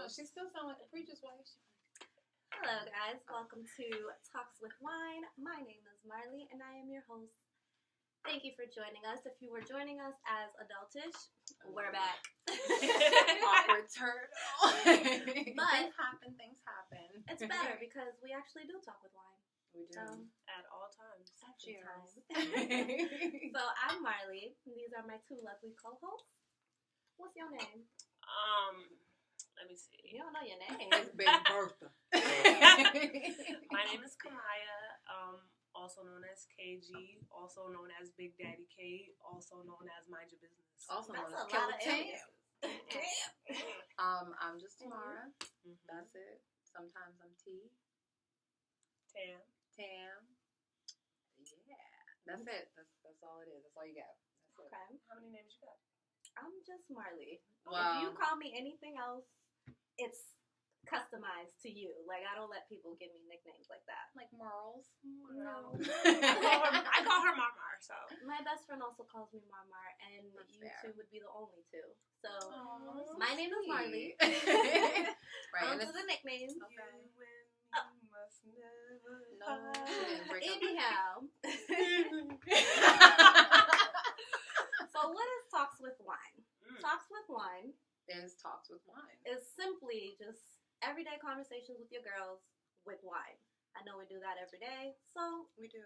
She still sounds like a preacher's wife. Hello, guys. Welcome to Talks with Wine. My name is Marley, and I am your host. Thank you for joining us. If you were joining us as adultish, we're back. Awkward turtle. But things happen. It's better because we actually do talk with wine. We do. At all times. Cheers. So I'm Marley, and these are my two lovely co-hosts. What's your name? Let me see. You don't know your name. It's Big Bertha. My name is Kamaya, also known as KG, also known as Big Daddy K, also known as Mind Your Business. Also known That's as a lot of Killer aliases. I'm just Tamara. Mm-hmm. That's it. Sometimes I'm T. Tam. Yeah. That's it. That's all it is. That's all you got. That's Okay. How many names you got? I'm just Marley. Wow. If you call me anything else, it's customized to you. Like, I don't let people give me nicknames like that. Like Marls. No. I call her Marmar, so. My best friend also calls me Marmar, and That's you fair. two would be the only two. So, Aw, my name is Marley. Right. On And to the nicknames. Okay. You must never No. part. She didn't break up. Anyhow. So, what is Talks with Wine? Talks with Wine There's Talks with Wine. is simply just everyday conversations with your girls with wine. I know we do that every day, so We do.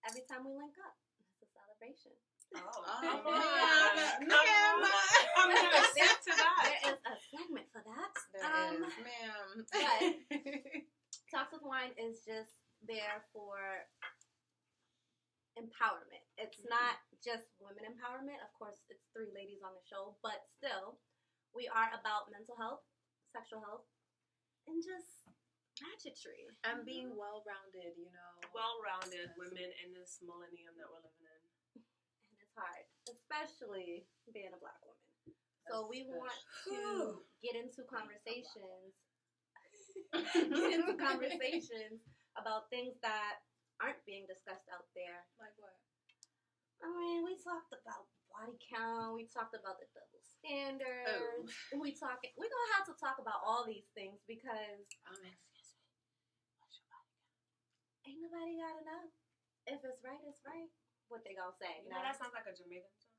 every time we link up, it's a celebration. Oh, Oh, come on. ma'am. Come on. I'm going to stick to that. There is a segment for that. There is, ma'am. but Talks with Wine is just there for empowerment. It's not just women empowerment. Of course, it's three ladies on the show, but still, we are about mental health, sexual health, and just ratchetry. And being well-rounded, you know. Well-rounded women in this millennium that we're living in. And it's hard, especially being a black woman. So we want Whew. to get into conversations about things that aren't being discussed out there. Like what? I mean, we talked about body count. We talked about the double standards. We're gonna have to talk about all these things because Excuse me. What's your body count? ain't nobody gotta know. If it's right, it's right. What they gonna say? You know, that sounds like a Jamaican song.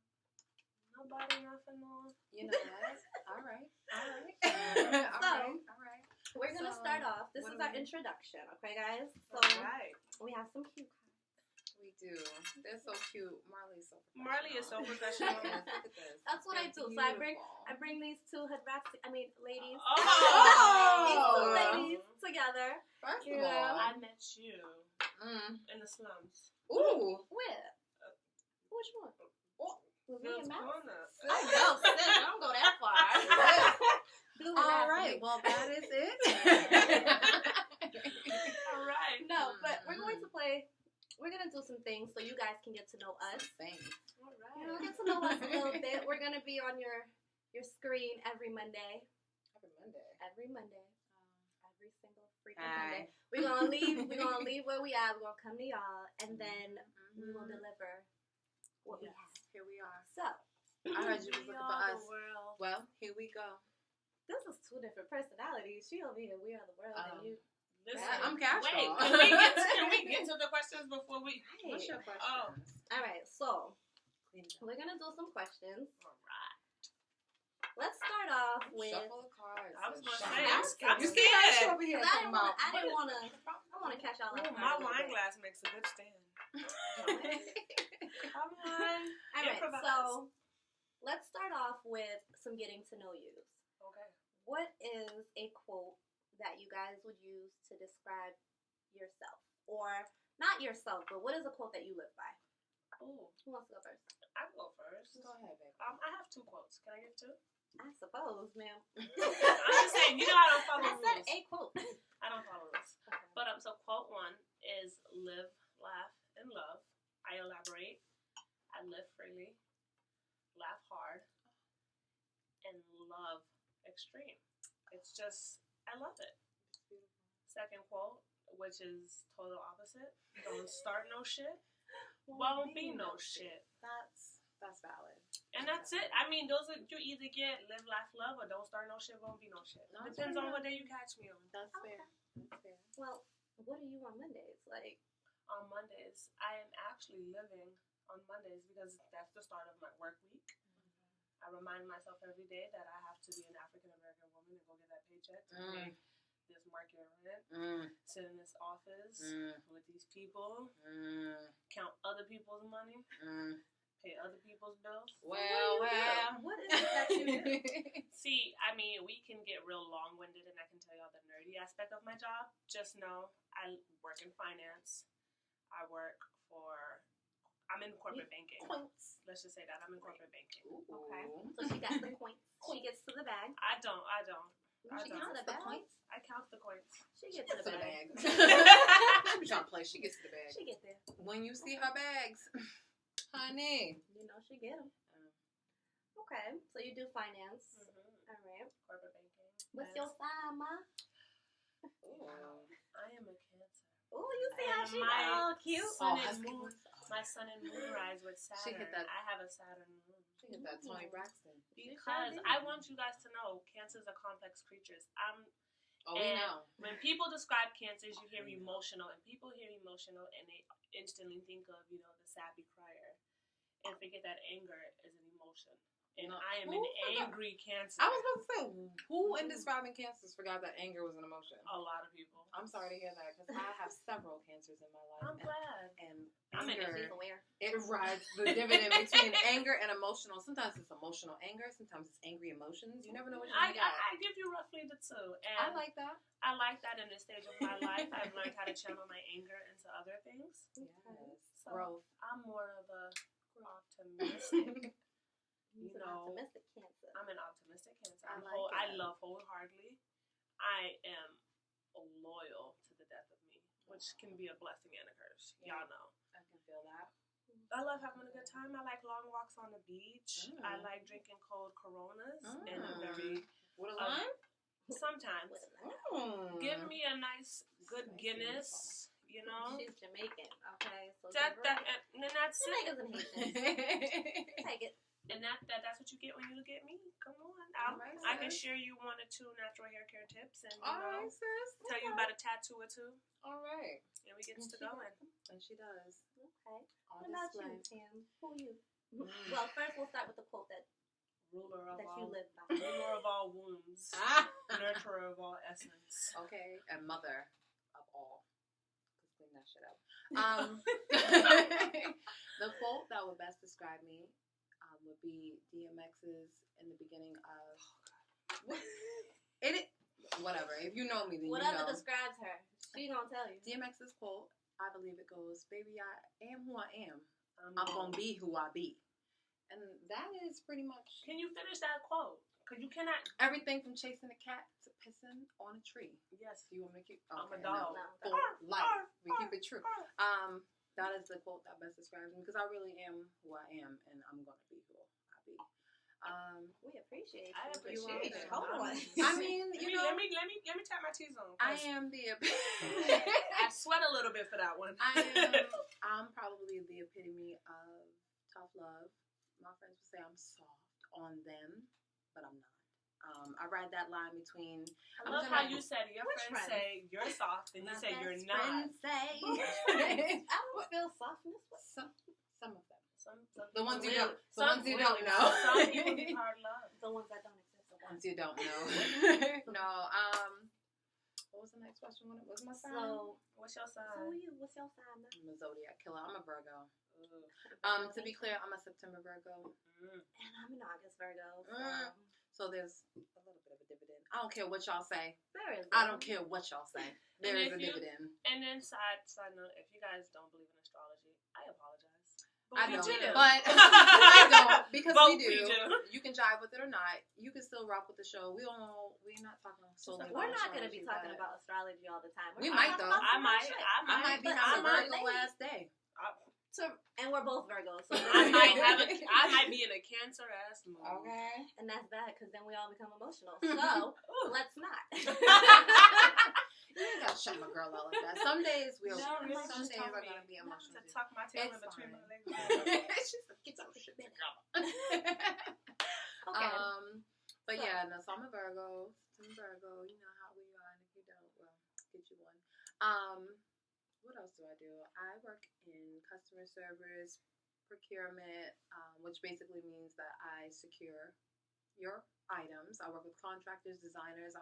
Nobody nothing more. You know what? All right. We're gonna So, start off. This what is do our we- introduction, okay, guys? So Right. we have some cue cards. We do. They're so cute. Marley's so professional. Marley is so professional. Yes, look at this. That's what I They're do. So I beautiful. bring these two ladies. These Oh! two ladies together. First You of know, all, I met you mm. in the slums. Ooh. Where? Which one? Was we Phil's in Mass? Corner. Oh no, sis, I don't go that far. Blue and All Mass. right. Well, that is it. All right. No, but we're going to play. We're gonna do some things so you guys can get to know us. Thanks. All You know, right. get to know us a little bit. We're gonna be on your screen every Monday. Every Monday. Every Monday. Every single freaking Aye. Monday. We're gonna leave where we at. We're gonna come to y'all, and then we will deliver what we have. Here we are. So I heard you was looking for us. World. Well, here we go. this is two different personalities. She over here, we are the world, and you. Listen, I'm casual. Wait, can we get to the questions before we? What's your question? Oh. All right, so Clean it up. we're gonna do some questions. All right. Let's start off with. Shuffle the cards. I was gonna Shuffle. say, I'm You see how she scared. over here I talking about. didn't want to. I want to catch y'all off Ooh, guard my a little wine bit. glass makes a good stand. Come on. All right, Improvise. so let's start off with some getting to know yous. Okay. What is a quote that you guys would use to describe yourself? Or not yourself, but what is a quote that you live by? Ooh, Who wants to go first? I go first. Go ahead, baby. I have two quotes. Can I give two? I suppose, ma'am. I'm just saying, you know I don't follow I said rules. a quote. I don't follow rules. But so quote one is live, laugh, and love. I elaborate. I live freely, laugh hard, and love extreme. It's just, I love it. Second quote, which is total opposite. Don't start no shit. Won't be no shit. That's valid. And that's it. I mean, those are, you either get live, laugh, love, or don't start no shit, won't be no shit. No, that's Depends fair on what enough. day you catch me on. That's Okay. fair. That's fair. Well, what are you on Mondays? Like, On Mondays, I am actually living on Mondays because that's the start of my work week. I remind myself every day that I have to be an African American woman and go get that paycheck to pay this market rent, sit in this office with these people, count other people's money, pay other people's bills. Well. what is it that you do? See, I mean, we can get real long-winded, and I can tell y'all the nerdy aspect of my job. Just know I work in finance. I work I'm in corporate banking. Points. Let's just say that. I'm in corporate banking. Okay. So she got the points. She gets to the bag. I don't. She gets to the bag. I count the coins. She gets to the bag. She be trying to play. She gets to the bag. She get there. When you see her bags, honey. You know she get them. Okay. So you do finance. All right. Corporate banking. What's your sign, ma? I am a Cancer. Oh, you see how she My all cute. Sun and moon. My sun and moon rise with Saturn. She hit that. I have a Saturn moon. She hit that Tony Braxton. Because I want you guys to know, cancers are complex creatures. We know. When people describe cancers, you hear emotional, and people hear emotional, and they instantly think of, the sappy crier, and forget that anger is an emotion. And No. I am Who an forgot? angry Cancer. I was about to say, who in describing cancers forgot that anger was an emotion? A lot of people. I'm sorry to hear that because I have several cancers in my life. I'm glad. And I'm in anger, She's aware. it rides the dividend between anger and emotional. Sometimes it's emotional anger. Sometimes it's angry emotions. You never know what you're I going to get. I give you roughly the two. I And like that. I like that in this stage of my life. I've learned how to channel my anger into other things. Yes. So Growth. I'm more of a optimistic. She's an know, optimistic Cancer. I'm an optimistic Cancer. I like I that. love wholeheartedly. I am loyal to the death of me, which can be a blessing and a curse. Yeah. Y'all know. I can feel that. I love having a good time. I like long walks on the beach. I like drinking cold Coronas in a very With a lime? sometimes. Give me a nice good Guinness. She's Jamaican, okay? So And then that's it. Jamaicans and Haitians. Take it. And that's what you get when you look at me. Come on. Alright, I can sis. share you 1 or 2 natural hair care tips and Alright, sis. tell you about a tattoo or two. Alright. And we get to going. And she does. Okay. On What about display. you, Tam? Who are you? Well, first we'll start with the quote that Ruler of you all live by. ruler of all wombs. Nurturer of all essence. Okay. And mother of all. Let's clean that shit up. The quote that would best describe me would be DMX's in the beginning of whatever. If you know me, then Whatever you know. describes her, she gonna tell you. DMX's quote, I believe it goes, "Baby, I am who I am. I'm gonna be who I be," and that is pretty much. Can you finish that quote? Because you cannot. Everything from chasing a cat to pissing on a tree. Yes. You want me to keep? I'm a Okay, dog. no. No. For life, we keep it true. That is the quote that best describes me because I really am who I am, and I'm gonna be who I be. We appreciate you. I appreciate it. Hold on. I mean, you know, let me tap my T-zone. I am the. I sweat a little bit for that one. I'm probably the epitome of tough love. My friends would say I'm soft on them, but I'm not. I ride that line between. I love how you said it. Your Which friends say you're soft, and you say you're not. Friends say. I don't feel softness. Some of them. Some The ones you really- don't. The ones you don't know. Some people need hard love. The ones that don't exist. The ones you don't know. No. What was the next question? What was my sign? So, What's your sign? who are you? What's your sign? I'm a zodiac killer. I'm a Virgo. Ooh. To be clear, I'm a September Virgo. And I'm an August Virgo. So there's a little bit of a dividend. I don't care what y'all say. There is. I don't care what y'all say. There is if a you- dividend. And then side note, if you guys don't believe in astrology, I apologize. I we don't, do. but I don't because But we do. we do. You can jive with it or not. You can still rock with the show. We're not talking solely about We're not going to be astrology, talking but about astrology all the time. We We're might, talking though. about I might. shit. I might be I having a might. Virgo last day. And we're both Virgos. So I might be in a Cancer ass mood. Okay. And that's bad because then we all become emotional. So let's not. You ain't gotta shut my girl out like that. Some days we're No, really, some just days tell are me. gonna be Not emotional. to tuck my tail in It's between fine. my legs. She's like, get some shit together. Okay. But yeah, no. So I'm a Virgo. You know how we are, and if you don't, well, get you one. What else do I do? I work in customer service, procurement, which basically means that I secure your items. I work with contractors, designers.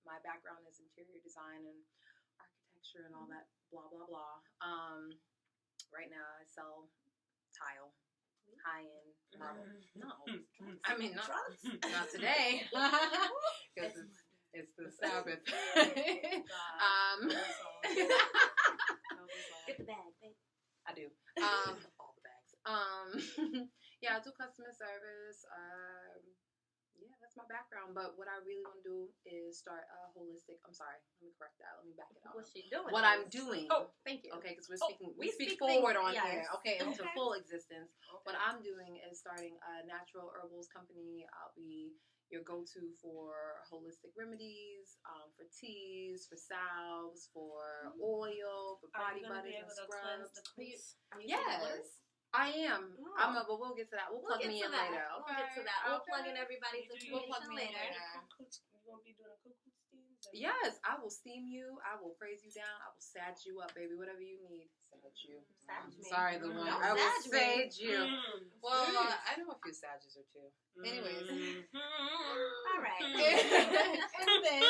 My background is interior design and architecture and all that blah blah blah. Right now I sell tile, high end marble. No, I mean not today because it's the Sabbath. Get the bag, babe. I do. All the bags. Yeah, I do customer service. Yeah, that's my background. But what I really want to do is start a holistic. I'm sorry. Let me correct that. Let me back it up. What's she doing? What I'm doing. Oh, thank you. Okay, because we we speak speak forward things, on yes. here. Okay, into Okay. full existence. Okay. What I'm doing is starting a natural herbals company. I'll be your go-to for holistic remedies, for teas, for salves, for oil, for body butters and scrubs. Yes, I am. Oh. But we'll get to that. We'll plug get me to in that. later. We'll get to that. We'll plug in everybody's We'll plug information me in later. later. You gonna be doing a cuckoo steams? Yes, I will steam you. I will praise you down. I will sage you up, baby. Whatever you need. Sage you. Sage me. Sorry, the one. Don't I will sage me. sage you. Well, Jeez. I know a few sages or two. Anyways. All right. And then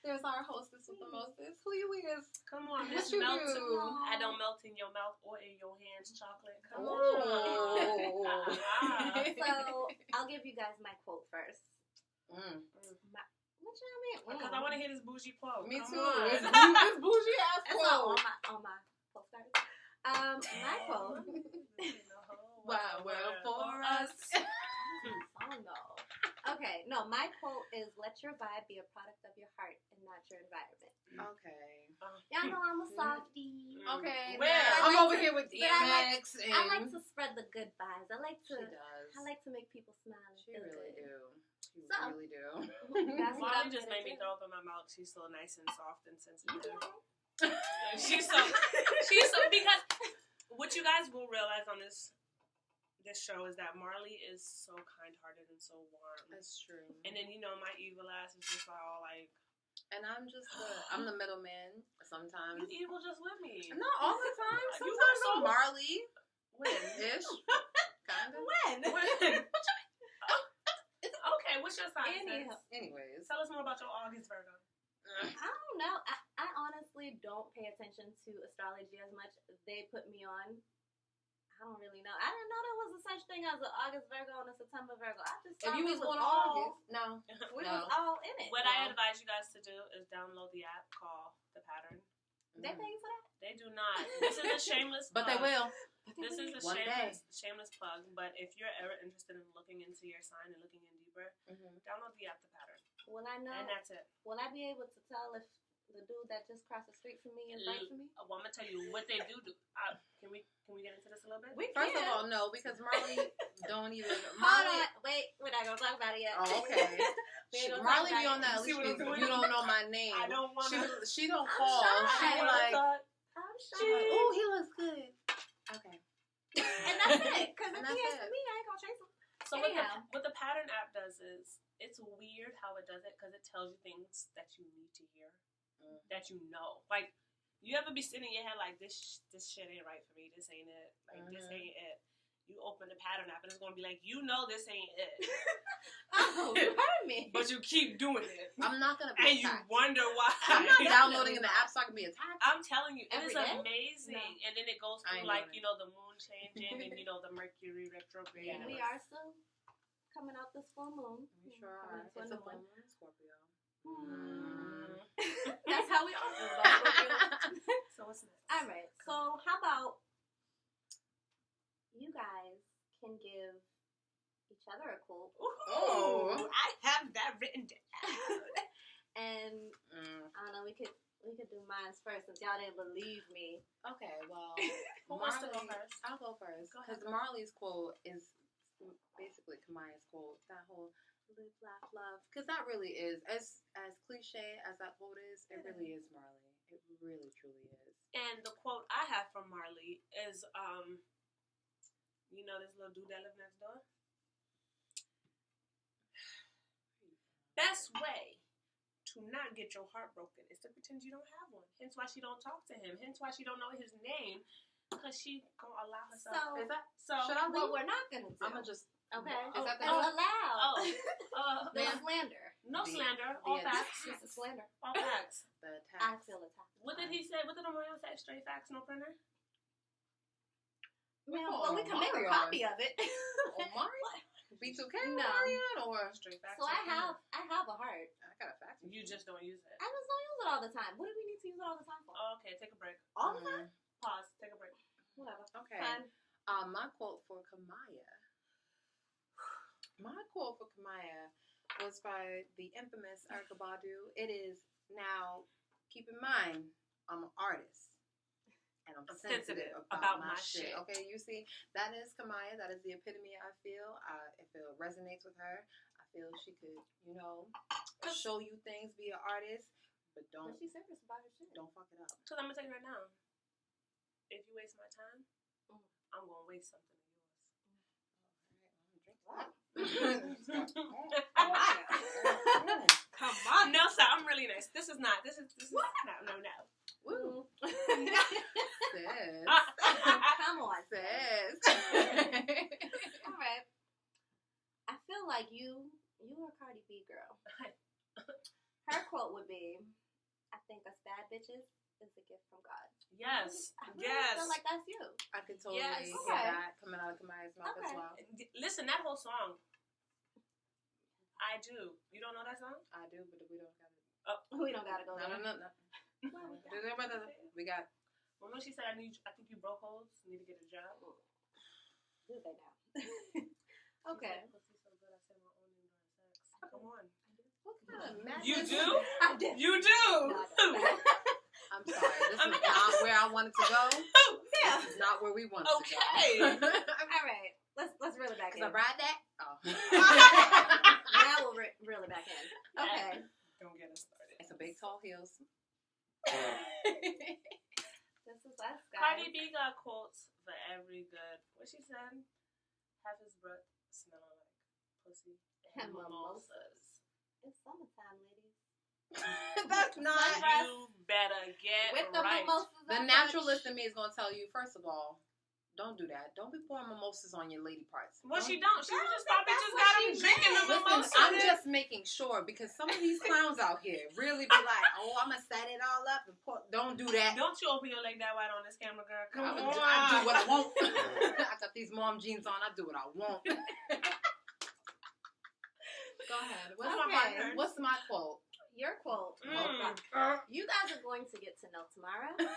there's our hostess with the mostest. Who you is? Come on, What Miss you Melt. do? I don't melt in your mouth or in your hands, chocolate. Come Ooh. on. So I'll give you guys my quote first. What y'all mean? Because I want to hear this bougie quote. Me Come too. on. It's bougie ass It's quote. on my quote card. My quote. Wow, well, for us. Song though. Okay, no, my quote is let your vibe be a product of your heart and not your environment. Okay. Y'all know I'm a softie. Okay. Where? I'm I like over to- here with but I like- DMX and I like to spread the good vibes. I like she to does. make people smile and She feel really good. do. She So, really do. That's what Molly I'm just gonna made me do. throw up in my mouth. She's so nice and soft and sensitive. Okay. She's so because what you guys will realize on this show is that Marley is so kind-hearted and so warm. That's true. And then my evil ass is just all like, And I'm the middleman sometimes. you evil just with me. Not all the time. You Sometimes are I'm so- Marley When? ish. Kind of. When? Okay, what's your sign? Anyhow. sis? Anyways. Tell us more about your August Virgo. I don't know. I honestly don't pay attention to astrology as much. They put me on. I don't really know. I didn't know there was a such thing as an August Virgo and a September Virgo. I just If thought you we was was going to all August, no. we No. was all in it. What I advise you guys to do is download the app called The Pattern. They pay you for that? They do not. This is a shameless But plug. they will. This is a One day. shameless plug. But if you're ever interested in looking into your sign and looking in deeper, download the app The Pattern. Will I know? And that's it. Will I be able to tell if the dude that just crossed the street from me is right for me? Well, I'm gonna tell you what they do. Can we get into this a little bit? First of all, no, because Marley don't even. Hold on. Wait, we're not gonna talk about it yet. Oh, okay. We ain't gonna Marley talk be about on it. that. At You see least what I'm doing? you don't know my name. I don't want to. She don't I'm call. shy. She be like, I'm she shy. like, oh, he looks good. Okay. And that's it. Because if And he that's ain't it. for me, I ain't gonna chase him. So Anyhow. what the Pattern app does is it's weird how it does it because it tells you things that you need to hear, that you know. Like you ever be sitting in your head like this shit ain't right for me. This ain't it. Like this ain't it. You open the Pattern app and it's gonna be like, this ain't it. Oh, you heard me. But you keep doing it. I'm not gonna And be you attacked. wonder why. I'm not downloading in the app so I can be attacked. I'm telling you, it Every is day? amazing. No. And then it goes I through ain't doing the moon changing and the Mercury retrograde. Yeah. and We are still coming out this full moon. We sure are. Coming It's into a a new full one. moon Scorpio. That's how we all feel about Scorpio. So what's next? All right. So how about you guys can give each other a quote, Ooh, I have that written down. and I don't know. We could do mine first since y'all didn't believe me. Okay, well, Who wants to go Marley- first? I'll go first Go ahead, because go. Marley's quote is basically Kamaya's quote. That whole live, laugh, love, because that really is as cliche as that quote is. It really is Marley. It really, truly is. And the quote I have from Marley is, you know this little dude that lives next door? Best way to not get your heart broken is to pretend you don't have one. Hence why she don't talk to him. Hence why she don't know his name. Because she gonna allow herself. Is that? So Should I what leave? we're not gonna do. I'm gonna just. Okay. Is that the? allow. Oh, The slander. no The- slander. the All attack. facts. It's a slander. All facts. The I tax. feel attacked. What did he say? What did Omarion say? Straight facts, no printer? Yeah, Oh, well, we can make a Mario. copy of it. Omari? B2K No. Marion or Straight facts. So no I printer. have a heart. I got a fax. You just don't use it. I just don't use it all the time. What do we need to use it all the time for? Oh, okay, take a break. All the time? Pause. Take a break. Whatever. Okay. Fine. My quote for Kamaya. My quote for Kamaya was by the infamous Erykah Badu. It is now. Keep in mind, I'm an artist. And I'm sensitive about my shit. Okay, you see, that is Kamaya. That is the epitome I feel. If it resonates with her, I feel she could, show you things, be an artist, but don't. But she's serious about her shit. Don't fuck it up. Because I'm going to tell you right now, if you waste my time, I'm going to waste something of yours. Come on. No, sir, I'm really nice. This is no. Woo. Sis. Come on. Sis. All right. I feel like you are a Cardi B girl. Her quote would be, I think us bad bitches is a gift from God. Yes. I really Yes. feel like that's you. I could totally Yes. hear Okay. that coming out of Kamaya's mouth as Okay. well. Listen, that whole song. I do. You don't know that song? I do, but we don't got it. We don't gotta go No. there. We got. Well, when she said, I think you broke holes, need to get a job. Do they now? Okay. Pussy's so good, I said my own name during sex. Come on. What kind of madness? You do? I did. You do? No, I don't. I'm sorry. This is not where I wanted to go. Yeah. This is not where we wanted Okay. to go. All right. Let's reel it back in. Cause I ride that. Oh. Now we'll reel it back in. Okay. Don't get us started. It's a big tall heels. This is us, guys. Cardi B got quotes for every good. What she said? Half his breath smelling like pussy and mimosas. It's summertime, ladies. That's not. You better get With the right. mimosas. The naturalist in me is gonna tell you. First of all, don't do that. Don't be pouring mimosas on your lady parts. Well, Don't- she don't. She was just probably that's just what got she him drinking the meant. mimosas. Listen, I'm just making sure because some of these clowns out here really be like, "Oh, I'm gonna set it all up and pour." Don't do that. Don't you open your leg that wide on this camera, girl. Come on. I do what I want. I got these mom jeans on. I do what I want. Go ahead. Okay. What's my quote? Your quote. You guys are going to get to know tomorrow. Let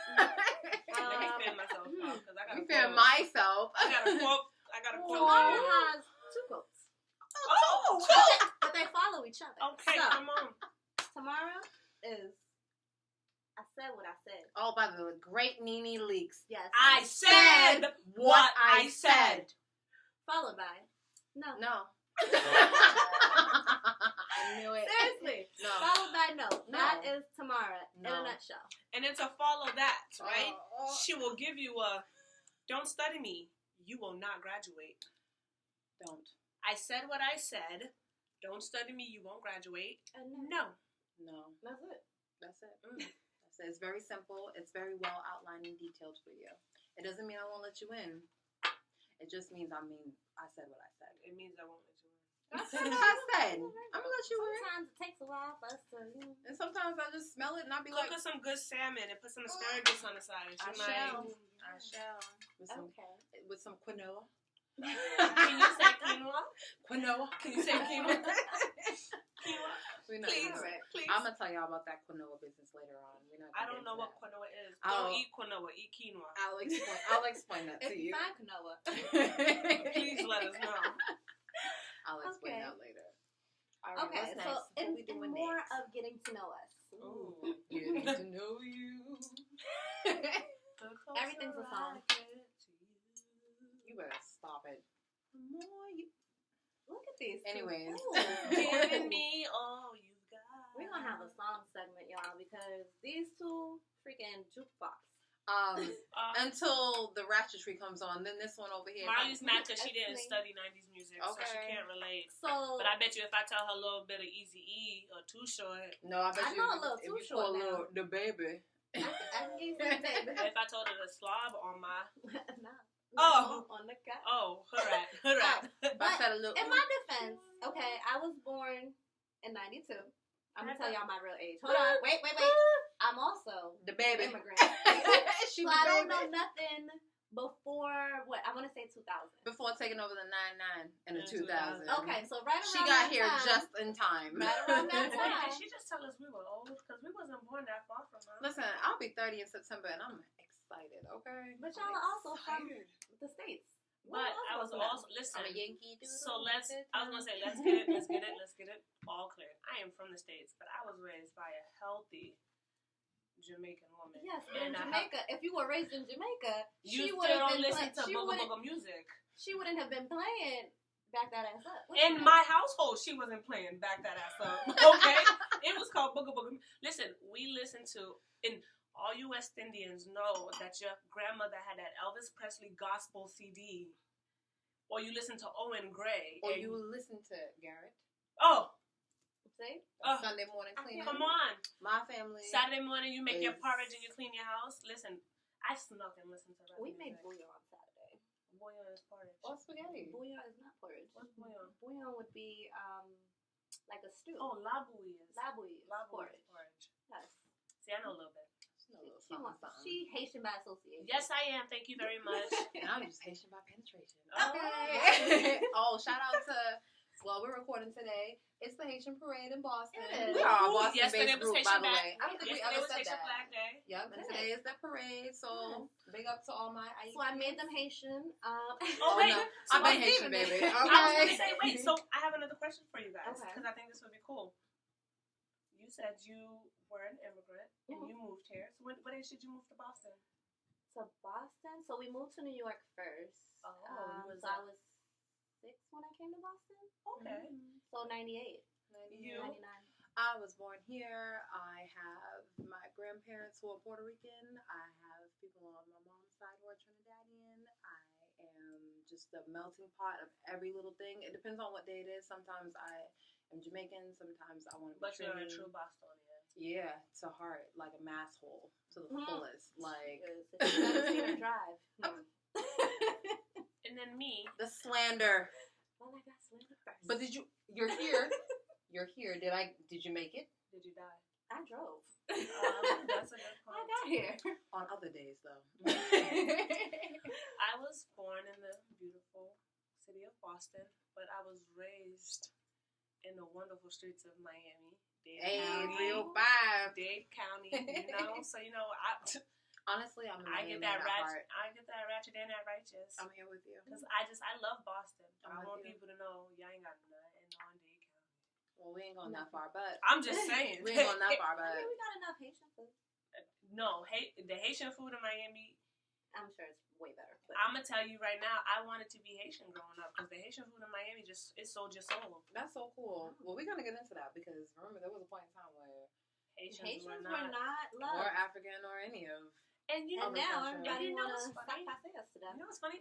me fan myself out because I got You a fear quote. myself. I got a quote. I got a quote. Tomorrow for you. has two quotes, Oh, but they follow each other. okay, So, come on. tomorrow is I said what I said. Oh, by the great Nene Leaks. Yes. I said what I said. Followed by no. No. I knew it. Seriously. No. Followed by no. No. That is tomorrow in No. a nutshell. And then to follow that, right? Oh. She will give you a, don't study me. You will not graduate. Don't. I said what I said. Don't study me. You won't graduate. And No. No. that's it. That's it. That's it. It's very simple. It's very well outlined and detailed for you. It doesn't mean I won't let you in. It just means I said what I said. It means I won't let you in. I said what I said. I'm gonna let you in. Sometimes it takes a while for us to, And sometimes I just smell it and I'll be Cook like, us some good salmon and put some asparagus on the side. I She shall. might. I shall. Okay. With some quinoa. Can you say quinoa? Quinoa. Can you say quinoa? Quinoa. We're not Please, gonna do it. please. I'm gonna tell y'all about that quinoa business later on. We're not I gonna don't get know into what that. quinoa is. I'll- Don't eat quinoa. Eat quinoa. I'll explain that to If you you. find quinoa. Please let us know. I'll explain Okay. that later. All right, Okay, what's so next? What we in doing more next? of getting to know us. Ooh. Getting to know you. Everything's a song. You better stop it. The more you. Look at these. two Anyways. fools. Giving me all you got. We're gonna have a song segment, y'all, because these two freaking jukebox. Until the ratchetry comes on, then this one over here. Marley's mad because she didn't study 90s music, so she can't relate. So, but I bet you if I tell her a little bit of Eazy-E or Too Short. No, I bet I know a little Too Short now. The baby. I can give you some baby. If I told her to slob on my... No. On the cat. Oh, hurrah. But in my defense, okay, I was born in 92. I'm going to tell y'all my real age. Hold on. Wait. I'm also the baby. Immigrant. So I don't know nothing before, what, I want to say 2000. Before taking over the 99 and the 2000. Okay, so right around she got that here time, just in time. Right around that time. Did she just tell us we were old? Because we wasn't born that far from her. Listen, I'll be 30 in September and I'm excited, okay? But y'all are also from the States. But I was also, listen, I'm a Yankee dude. so I was going to say, let's get it all clear. I am from the States, but I was raised by a healthy Jamaican woman. Yes, in Jamaica. If you were raised in Jamaica, you still don't listen to booga music. She wouldn't have been playing Back That Ass Up. In my household, she wasn't playing Back That Ass Up. Okay? It was called booga. Listen, we listened to, and all you West Indians know that your grandmother had that Elvis Presley gospel CD. Or you listen to Owen Gray. Or you listen to Garrett. Oh. See? Sunday morning cleaning. Come on. My family. Saturday morning you make your porridge and you clean your house. Listen, I snuck and listened to rap We music. made bouillon on Saturday. Bouillon is porridge. Or spaghetti. Bouillon is not porridge. What's bouillon? Bouillon would be like a stew. Oh, la bouille is. La bouille is porridge. Yes. See, I know a little bit. She Haitian by association. Yes, I am. Thank you very much. And I'm just Haitian by penetration. Okay. Oh, shout out to, well, we're recording today. It's the Haitian Parade in Boston. It is. We are a Boston-based group, by Haitian the way. I don't think we ever said Haitian that. Black Day. Yep, and today is the parade, so big up to all my So I made them Haitian. Oh, wait. No. So I've been Haitian, baby. Okay. I was going to say, wait, so I have another question for you guys, Okay. because I think this would be cool. You said you were an immigrant, and you moved here. So what age did you move to Boston? To Boston? So we moved to New York first. Oh, so I was 6 when I came to Boston. Okay. So 98. You? 99. I was born here. I have my grandparents who are Puerto Rican. I have people on my mom's side who are Trinidadian. I am just a melting pot of every little thing. It depends on what day it is. Sometimes I am Jamaican. Sometimes I want to be But you're a Trini. true Bostonian. Yeah, to heart, like a mass hole to the fullest. Like, If you haven't seen her drive. And then me. the slander. Well, I got slandered first. But you're here. You're here. Did you make it? Did you die? I drove. That's a good I point. got here. On other days, though. I was born in the beautiful city of Boston, but I was raised in the wonderful streets of Miami. Hey, County, 305. Dade County, so Honestly, I'm I get that ratchet and that righteous. I'm here with you. Because I love Boston. I'm I want with you. people to know y'all ain't got nothing on Dade County. Well, we ain't going that far, but I'm just saying. we ain't going that far, I but mean, we got enough Haitian food. No, the Haitian food in Miami, I'm sure it's way better. But I'm going to tell you right now, I wanted to be Haitian growing up because the Haitian food in Miami it sold your soul. that's so cool. Well, we're gonna get into that because remember there was a point in time where Haitians were were not or loved. African or any of. And you know, And now culture. everybody You know wants what's to funny? stop us to death. You know what's funny?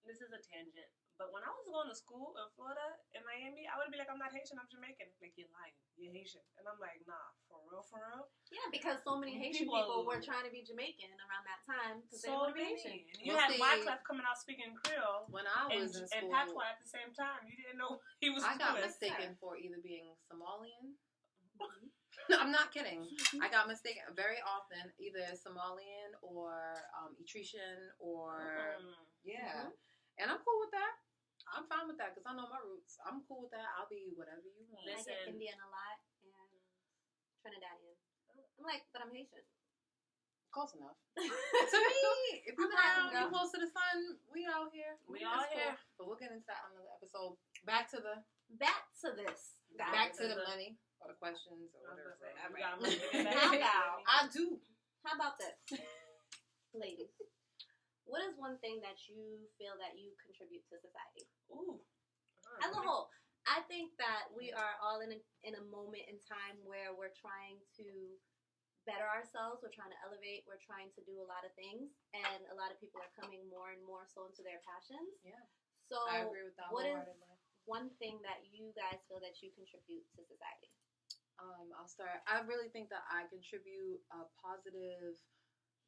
This is a tangent. But when I was going to school in Florida, in Miami, I would be like, I'm not Haitian, I'm Jamaican. Like, you're lying. You're Haitian. And I'm like, nah, for real? Yeah, because so many Haitian people were trying to be Jamaican around that time because they want to be Haitian. And you had Wyclef coming out speaking Creole When I was in and school, patois at the same time. You didn't know he was I got doing. mistaken for either being Somalian. No, I'm not kidding. I got mistaken very often, either Somalian or Etruscan or yeah. And I'm cool with that. I'm fine with that because I know my roots. I'm cool with that. I'll be whatever you want. I Listen. get Indian a lot and Trinidadian. I'm like, but I'm Haitian. Close enough. To me, if you're around, you're close to the sun, we out here. We That's all here. Cool. But we'll get into that on another episode. Back to this. Back to the money or the questions or whatever. We got money to get How back. about I do. How about this, ladies? What is one thing that you feel that you contribute to society? Ooh. As a whole, I think that we are all in a moment in time where we're trying to better ourselves. We're trying to elevate. We're trying to do a lot of things, and a lot of people are coming more and more so into their passions. Yeah. So I agree with that what is wholeheartedly. one thing that you guys feel that you contribute to society? I'll start. I really think that I contribute a positive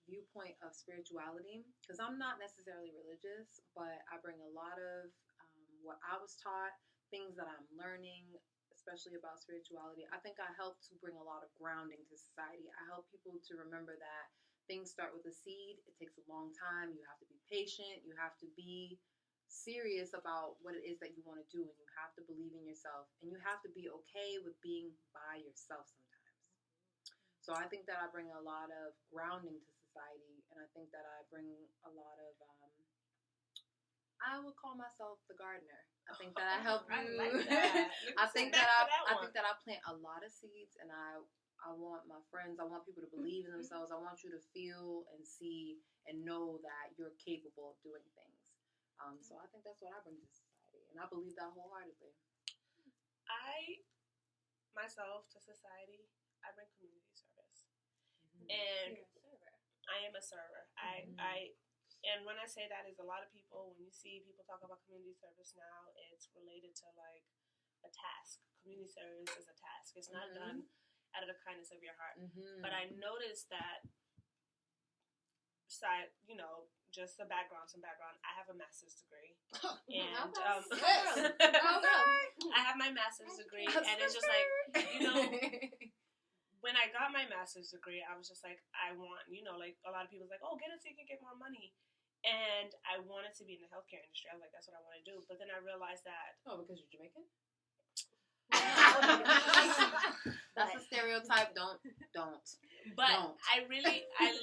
viewpoint of spirituality because I'm not necessarily religious, but I bring a lot of what I was taught, things that I'm learning, especially about spirituality. I think I help to bring a lot of grounding to society. I help people to remember that things start with a seed. It takes a long time. You have to be patient. You have to be serious about what it is that you want to do, and you have to believe in yourself, and you have to be okay with being by yourself sometimes. So I think that I bring a lot of grounding to society, and I think that I bring a lot of I would call myself the gardener. I think that I help you. I like that. I think that I plant a lot of seeds, and I want my friends, I want people to believe in themselves. I want you to feel and see and know that you're capable of doing things. So I think that's what I bring to society, and I believe that wholeheartedly. Myself to society, I bring community service, Mm-hmm. and You're a server. I am a server. And when I say that, is a lot of people, when you see people talk about community service now, it's related to like a task. Community service is a task. It's not done out of the kindness of your heart. Mm-hmm. But I noticed that, just some background. I have a master's degree, and I have my master's degree, and it's just like, when I got my master's degree, I was just like, I want, like a lot of people's like, oh, get it so you can get more money. And I wanted to be in the healthcare industry. I was like, that's what I want to do. But then I realized that. Oh, because you're Jamaican? That's a stereotype. Don't. But don't. I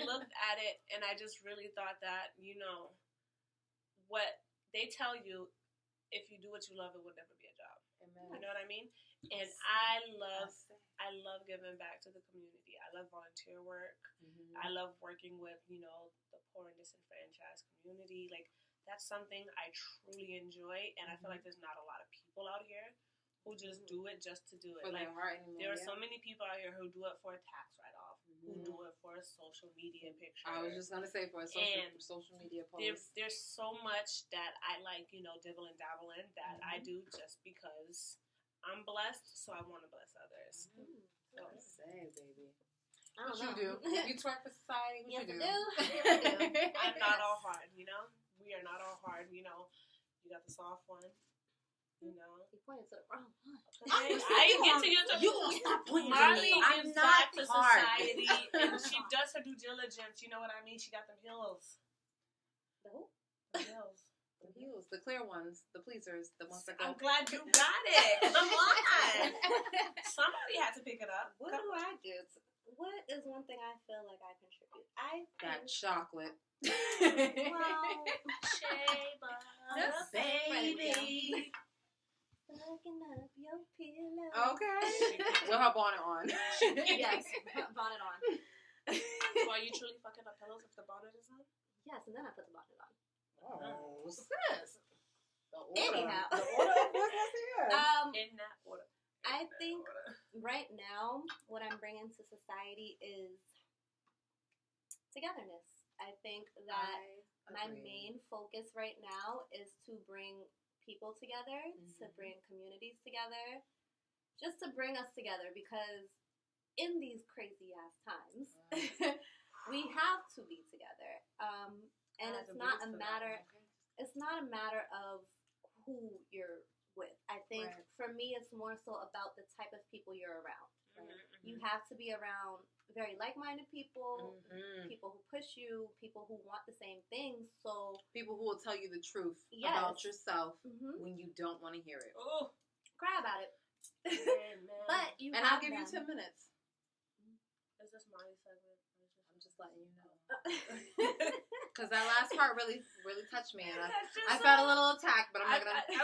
looked at it and I just really thought that, what they tell you, if you do what you love, it will never be a job. Amen. You know what I mean? And I love giving back to the community. I love volunteer work. Mm-hmm. I love working with, the poor and disenfranchised community. Like, that's something I truly enjoy. And I feel like there's not a lot of people out here who just do it just to do it. For like, their heart anymore. there are so many people out here who do it for a tax write-off, who do it for a social media picture. I was just going to say for a social media post. There's so much that I like, dibble and dabble in that I do just because I'm blessed, so I want to bless others. What to say, baby? I What don't you know. do? You twerk for society? What Yes, you I do? do. I'm not all hard, We are not all hard, You got the soft one, You pointed to the wrong one. I get to you. You gonna stop pointing to Marley me. I'm gives not back to hard. society, and she does her due diligence. You know what I mean? She got them heels. The who? The heels. The heels, the clear ones, the pleasers, the ones that go. I'm glad you got it. Come on. Somebody had to pick it up. What do I do? What is one thing I feel like I contribute? I That think, chocolate. well, Sheba, Just baby. fucking up your pillow. Okay. With her bonnet on. Yes, bonnet on. So are you truly fucking up pillows if the bonnet is on? Yes, and then I put the bonnet on. Oh, sis. The order. Anyhow. The order of business here. In that order. I think right now what I'm bringing to society is togetherness. I think that my main focus right now is to bring people together, to bring communities together, just to bring us together, because in these crazy ass times, we have to be together. And it's not a matter of who you're with. I think for me, it's more so about the type of people you're around. You have to be around very like-minded people, people who push you, people who want the same things. So people who will tell you the truth about yourself when you don't want to hear it. Oh, cry about it. But you and have I'll give you them. 10 minutes. is this my segment? I'm just letting you know. Because that last part really touched me, and I felt a little attacked, but I'm not gonna.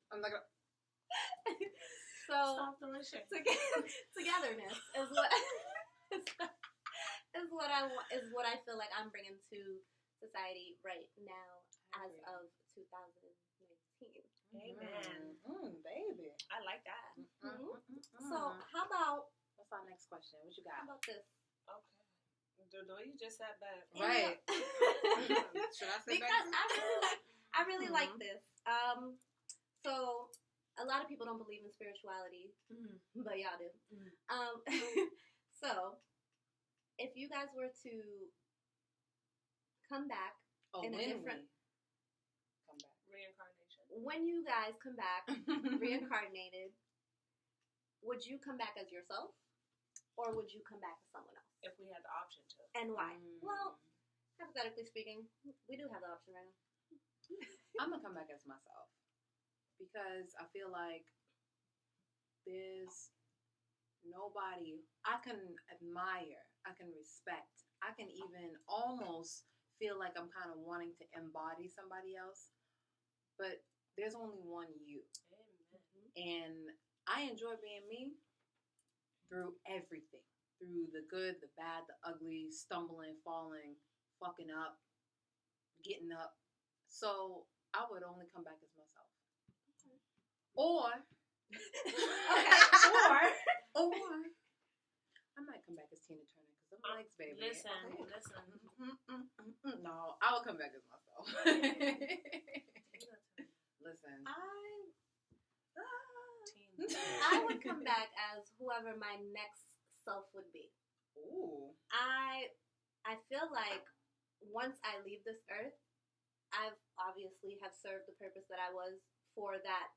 I'm not gonna. So togetherness is what is what I feel like I'm bringing to society right now as of 2019. Amen. Baby, I like that. So how about What's our next question? What you got? How about this? Okay. The way you just said that. Right. Should I say because back? I really like this. So a lot of people don't believe in spirituality, but y'all do. So if you guys were to come back in a different come back reincarnation. When you guys come back reincarnated, would you come back as yourself, or would you come back as someone else? If we had the option to. And why? Well, hypothetically speaking, we do have the option right now. I'm gonna come back as myself because I feel like there's nobody I can admire, I can respect, I can even almost feel like I'm kind of wanting to embody somebody else, but there's only one you. Amen. And I enjoy being me through everything. Through the good, the bad, the ugly, stumbling, falling, fucking up, getting up. So I would only come back as myself. Okay. Or or I might come back as Tina Turner because I'm legs, baby. Listen. No, I will come back as myself. Listen. I would come back as whoever my next self would be. Ooh. I feel like once I leave this earth, I've obviously have served the purpose that I was for that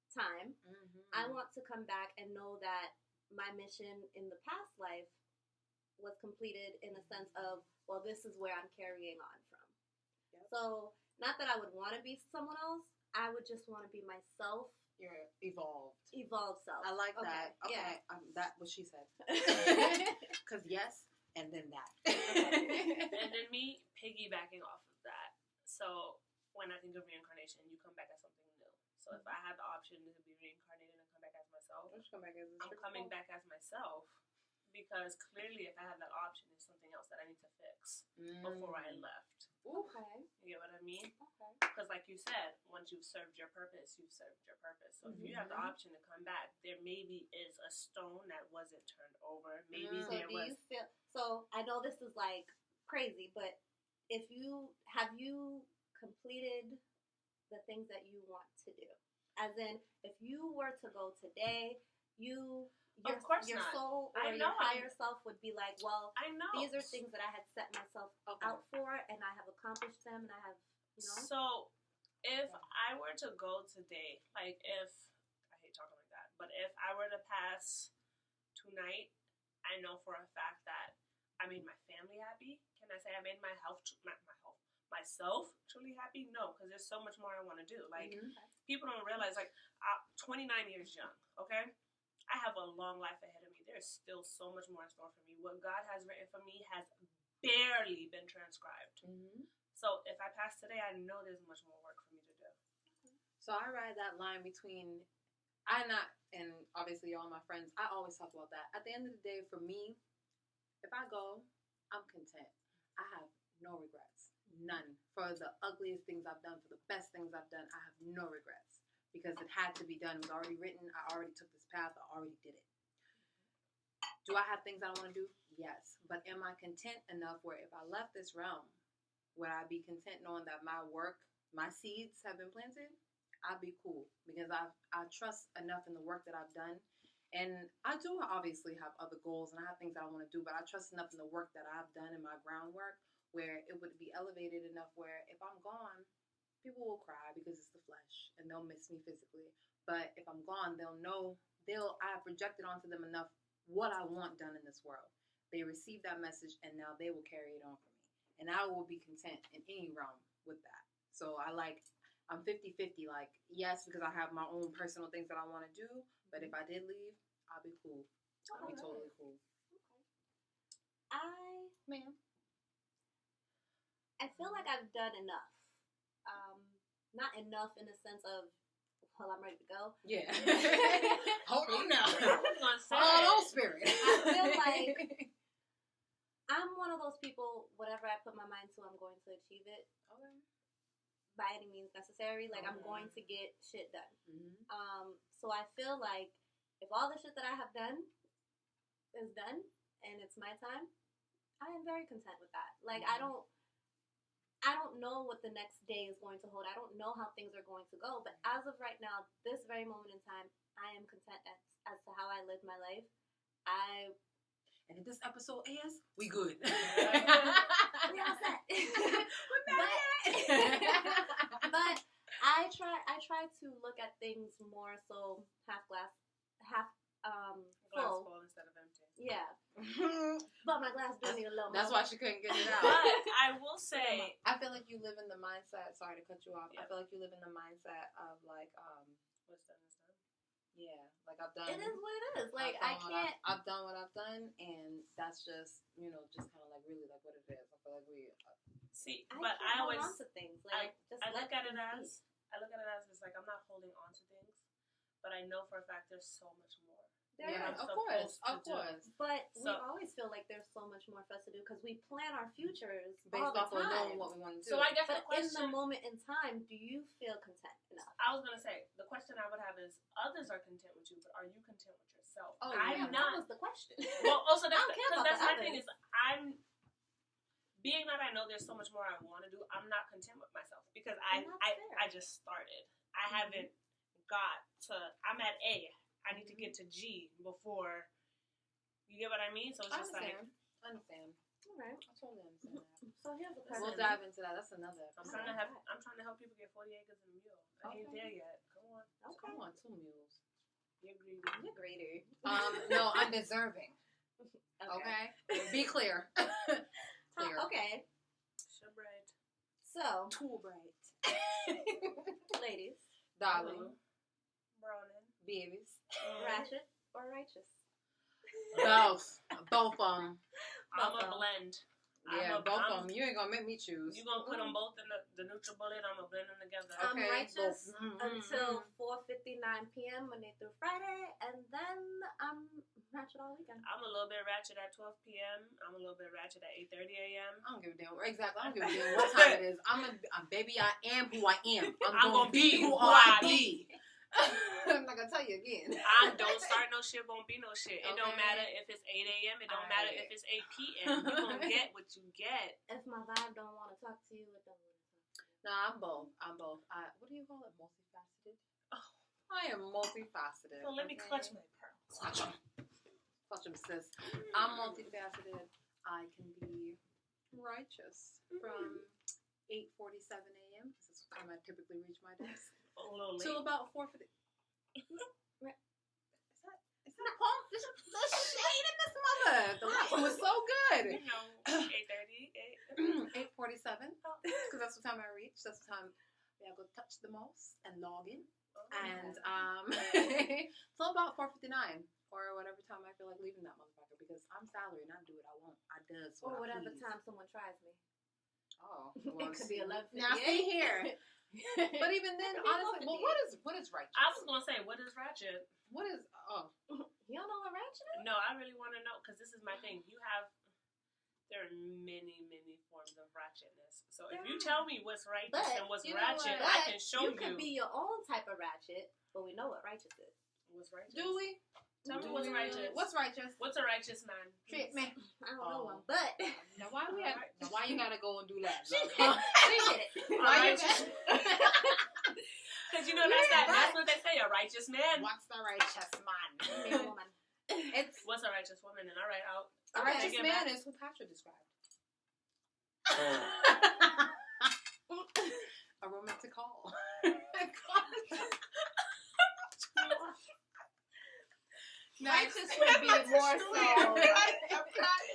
time. Mm-hmm. I want to come back and know that my mission in the past life was completed in a sense of, well, this is where I'm carrying on from. Yep. So, not that I would want to be someone else, I would just want to be myself. You're evolved self. I like that. Okay, yeah. That what she said. Because yes, and then that. And then me piggybacking off of that. So when I think of reincarnation, you come back as something new. So if I had the option to be reincarnated and come back as myself, I'm coming back as myself because clearly, if I had that option, it's something else that I need to fix before I left. Okay. You get what I mean? Okay. Because like you said, once you've served your purpose, you've served your purpose. So if you have the option to come back, there maybe is a stone that wasn't turned over. Maybe So there do was. you feel? So I know this is like crazy, but if you completed the things that you want to do, as in if you were to go today, your not. soul or I your know. higher self would be like, well, I know. these are things that I had set myself out for, and I have accomplished them, and I have, So, if I were to go today, like if, I hate talking like that, but if I were to pass tonight, I know for a fact that I made my family happy. Can I say I made myself truly happy? No, because there's so much more I want to do. Like, people don't realize, like, 29 years young, okay? I have a long life ahead of me. There's still so much more in store for me. What God has written for me has barely been transcribed. So if I pass today, I know there's much more work for me to do. So I ride that line between and obviously all my friends, I always talk about that. At the end of the day, for me, if I go, I'm content. I have no regrets. None. For the ugliest things I've done, for the best things I've done, I have no regrets. Because it had to be done. It was already written. I already took this path. I already did it. Do I have things I want to do? Yes. But am I content enough where if I left this realm, would I be content knowing that my work, my seeds have been planted? I'd be cool. Because I trust enough in the work that I've done. And I do obviously have other goals and I have things that I want to do. But I trust enough in the work that I've done in my groundwork where it would be elevated enough where if I'm gone, people will cry because it's the flesh and they'll miss me physically. But if I'm gone, they'll know I have projected onto them enough what I want done in this world. They receive that message and now they will carry it on for me. And I will be content in any realm with that. So I'm 50-50. Like, yes, because I have my own personal things that I want to do. But if I did leave, I'll be cool. I'll be totally cool. Okay. I feel like I've done enough. Not enough in the sense of, well, I'm ready to go. Yeah. Hold on now. I was gonna say. Oh, spirit. I feel like I'm one of those people, whatever I put my mind to, I'm going to achieve it. Okay. By any means necessary. Like, I'm going to get shit done. Mm-hmm. So I feel like if all the shit that I have done, is done and it's my time, I am very content with that. Like, I don't know what the next day is going to hold. I don't know how things are going to go. But as of right now, this very moment in time, I am content as to how I live my life. And if this episode airs, we good. We all set. But I try to look at things more so half glass full full instead of empty. Yeah. But my glass do need a little more. That's why she couldn't get it out. But I will say, I feel like you live in the mindset. Sorry to cut you off. Yeah. I feel like you live in the mindset of like what's done is done. Yeah, like I've done. It is what it is. Like I can't. I've done what I've done, and that's just just kind of like really like what it is. I feel like we. See, but I always hold on to things. Like I look at it as it's like I'm not holding on to things, but I know for a fact there's so much more. Of course. But we always feel like there's so much more for us to do because we plan our futures based all the off time. of knowing what we want to do. So I guess but in the moment in time, do you feel content enough? I was gonna say the question I would have is: others are content with you, but are you content with yourself? Oh, I'm yeah, not. That was the question. Well, also I don't care about that's the my others. thing is I'm. Being that I know there's so much more I want to do, I'm not content with myself because I just started. I haven't got to. I'm at A. I need to get to G before. You get what I mean? So it's just I understand. All right. I totally understand that. So here's the question. We'll dive into that. That's another. I'm trying to help people get 40 acres and a mule. I ain't there yet. Come on. Okay. Come on, 2 mules. You're greedy. You're greedy. No, I'm deserving. Okay. Be clear. Clear. Okay. Sure, bright. So, Too bright. ladies, Darling. Browning. Babies. ratchet or righteous? Both of them. I'm a blend. Yeah, both of them. You ain't gonna make me choose. You gonna put them both in the NutriBullet. I'm gonna blend them together. I'm righteous both. until 4:59 p.m. Monday through Friday, and then I'm ratchet all weekend. I'm a little bit ratchet at 12 p.m. I'm a little bit ratchet at 8:30 a.m. I don't give a damn. Exactly. I don't give a damn what time it is. Baby, I am who I am. I'm gonna be who I be. I'm not gonna tell you again. I don't start no shit, won't be no shit. It don't Okay. matter if it's 8 a.m. It don't matter if it's 8 p.m. You gonna get what you get. If my vibe don't want to talk to you, it don't want to talk to you. No, I'm both. What do you call it? Multifaceted? Oh, I am multifaceted. So let me clutch my pearls. Clutch them, sis. I'm multifaceted. I can be righteous from 8:47 a.m. This is the time I typically reach my desk. A little late. Till about 4:50. Is that a pump? There's shade in this mother. The light was so good. 8:30. 8:47. Because that's the time I reach. That's the time I go touch the mouse and log in. And till about 4:59 or whatever time I feel like leaving that motherfucker because I'm salary and I do what I want. I does what Or whatever I please. time someone tries me. Oh, It could be 11:58. Now see here. But even then, honestly, well, what is righteous? I was gonna say, what is ratchet? What is You don't know what ratchet is? No, I really want to know because this is my thing. There are many, many forms of ratchetness. So if you tell me what's righteous and what's ratchet, I can show you. You could be your own type of ratchet, but we know what righteous is. What's righteous? Do we? Tell me what's righteous. What's righteous? What's a righteous man? Treat me. I don't know one, but Now why you gotta go and do that? she did it. Why you Because you know that's what they say, a righteous man. What's the righteous man? Woman. What's a righteous woman? And all right, a righteous man is who Patrick described. A romantic call. Righteous would be more so.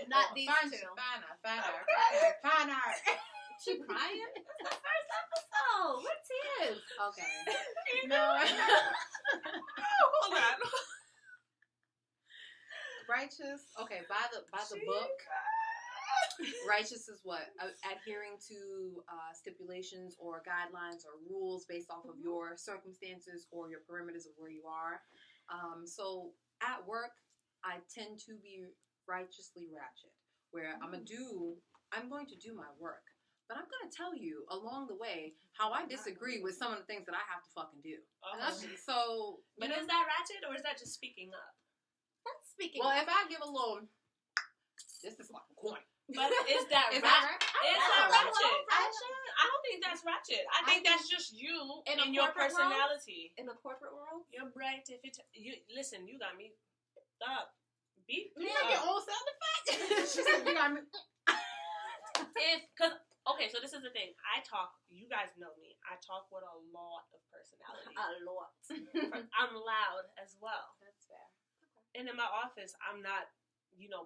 Not these two. Finer. She crying? It's the first episode. What tears? Okay. No. Hold on. Righteous. Okay, by the book. Righteous is what? Adhering to stipulations or guidelines or rules based off of your circumstances or your perimeters of where you are. So at work, I tend to be righteously ratchet, where I'm going to do my work, but I'm going to tell you along the way how I disagree with some of the things that I have to fucking do. And that's, so, but is that ratchet or is that just speaking up? That's Speaking. Well, if I give a little, this is like a coin. But is that Is that ratchet? right? It's That's not a ratchet. little ratchet. I don't think that's ratchet. I think that's just you in a and your corporate world? personality. In the corporate world? You're bright. If you listen, you got me up. Beat You me got your up. own sound effect. She said, "You got me." Okay, so this is the thing. I talk. You guys know me. I talk with a lot of personality. A lot. I'm loud as well. That's fair. And in my office, I'm not,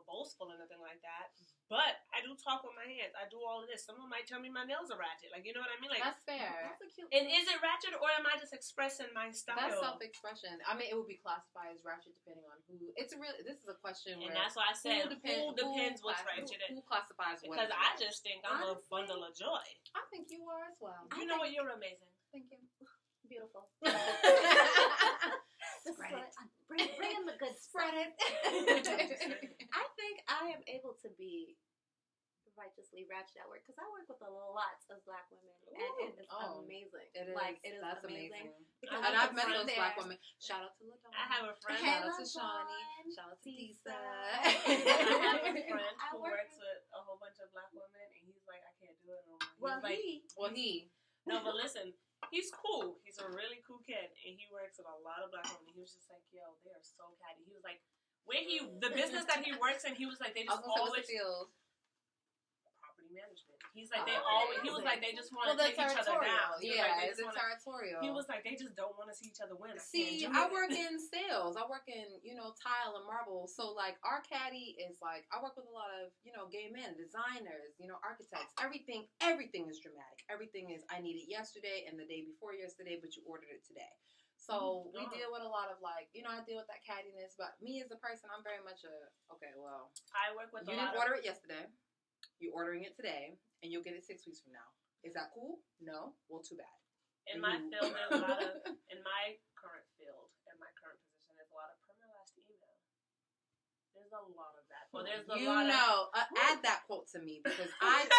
boastful or nothing like that. But I do talk with my hands. I do all of this. Someone might tell me my nails are ratchet. Like, you know what I mean? Like, That's fair. That's a cute and is it ratchet or am I just expressing my style? That's self-expression. I mean, it would be classified as ratchet depending on who. It's really. This is a question And where that's why I said who depends what's ratchet. Who classifies what? Because I just think I'm Honestly, a bundle of joy. I think you are as well. You know what? You're amazing. Thank you. Beautiful. Spread it. Bring in the good Spread it. I think I am able to be righteously ratchet at work because I work with a lot of black women, and it is amazing. It is. Like, it is That's amazing. And I I've can met sit those there. black women. Shout out to LaDonna. I have a friend. Shout out to LaDawn, Shawnee. Shout out to Disa. Disa. I have a friend I who work works with a whole bunch of black women, and he's like, I can't do it no more. Well, He's like, no, but listen, he's cool. He's a really cool kid, and he works with a lot of black women. He was just like, yo, they are so catty. He was like, the business that he works in, he was like, they I just was gonna say, always what's the feels? property management. He's like, he was amazing. like, they just want to take each other down. He was Yeah, like, they it's just wanna, territorial. he was like, they just don't want to see each other win. See, I work in sales. I work in, tile and marble. So, like, our caddy is like, I work with a lot of, gay men, designers, architects. Everything is dramatic. Everything is, I need it yesterday and the day before yesterday, but you ordered it today. So, we deal with a lot of, like, I deal with that cattiness. But me as a person, I'm very much I work with you didn't order it yesterday. You're ordering it today, and you'll get it 6 weeks from now. Is that cool? No? Well, too bad. In my field, there's a lot of, in my current field, in my current position, there's a lot of perma-last email. There's a lot of that. Well, there's a lot of... add that quote to me, because I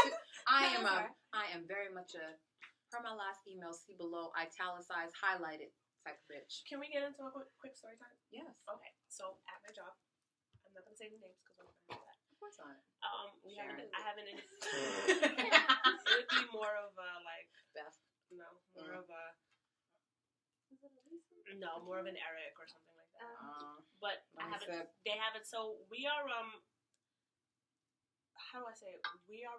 am very much a perma-last email, see below, italicized, highlighted type of bitch. Can we get into a quick story time? Yes. Okay, so at my job, I'm not going to say the names because we're not going to do that. Of course not. I haven't. It would be more of a like Beth. No, more of a. No, more of an Eric or something like that. But I haven't. They haven't. So we are how do I say it? We are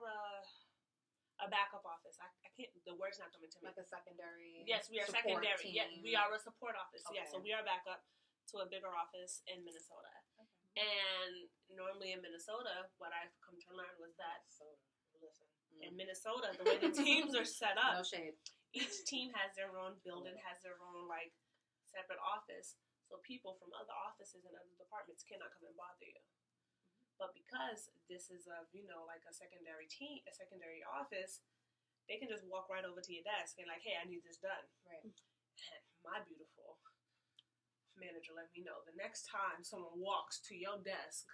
a backup office. I can't. The word's not coming to me. Like a secondary. Yes, we are secondary. Team. Yeah, we are a support office. Okay. Yeah, so we are backup to a bigger office in Minnesota. Okay. And normally in Minnesota, what I've come to learn was that, in Minnesota, the way the teams are set up, No shade. each team has their own building, has their own, like, separate office. So people from other offices and other departments cannot come and bother you. But because this is like a secondary team, a secondary office, they can just walk right over to your desk and like, hey, I need this done. Right. And my beautiful manager let me know the next time someone walks to your desk,